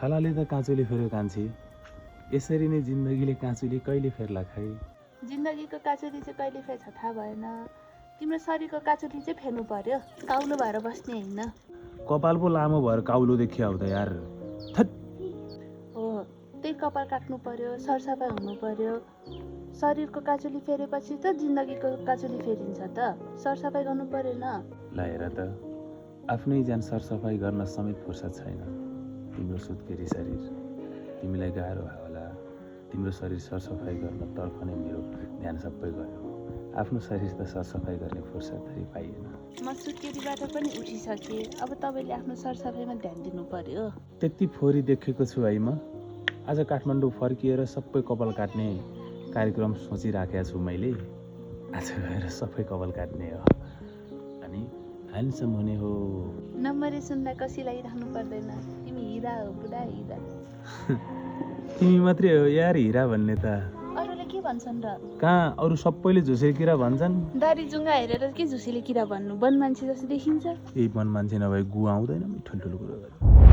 छलाले त काँचुली फेर्यो कान्छी। यसरी नै जिन्दगीले काँचुली कहिले फेर्ला खै। जिन्दगीको काचुली चाहिँ कहिले फेर्छ थाहा भएन। तिम्रो शरीरको काचुली चाहिँ फेर्नु पर्यो, काउलो भएर बस्ने होइन। कपाल पो लामो भएर काउलो देखिया हो त यार। थट। हो, त्यही कपाल काट्नु पर्यो, सरसफाइ हुनु पर्यो। शरीरको काचुली फेरेपछि त जिन्दगीको काचुली फेरिन्छ त। सरसफाइ गर्नु परेन। ल हेर त, आफ्नै ज्यान सरसफाइ गर्न समेत फुर्सद छैन। तिम्रो सुत्केरी शरीर, तिमीलाई गाह्रो भयो होला। तिम्रो शरीर सरसफाइ गर्नतर्फ नै मेरो ध्यान सबै गयो। आफ्नो शरीर त सरसफाइ गर्ने फुर्सदै पाइएन। म सुत्केरीबाट पनि उठिसकेँ। अब तपाईँले आफ्नो सरसफाइमा ध्यान दिनु पर्यो। त्यति फोरी देखेको छु है म। आज काठमाडौँ फर्किएर सबै कपाल काट्ने कार्यक्रम सोचिराखेको छु मैले। आज गएर सबै कपाल काट्ने हो अनि ह्यान्डसम हुने हो। नम्बरी सुन्दा कसैलाई राख्नु पर्दैन। तिमी हिरा हो, बुढा हिरा। तिमी मात्रै हो यार हिरा भन्ने त। अरूले के भन्छन् र? कहाँ अरू सबैले झुसे किरा भन्छन्। दारी जुङ्गा हेरेर के झुसीले किरा भन्नु? वन मान्छे जस्तो देखिन्छ। यही मन मान्छे नभए गुवा आउँदैन ठुल्ठुलो कुरो गर्नु।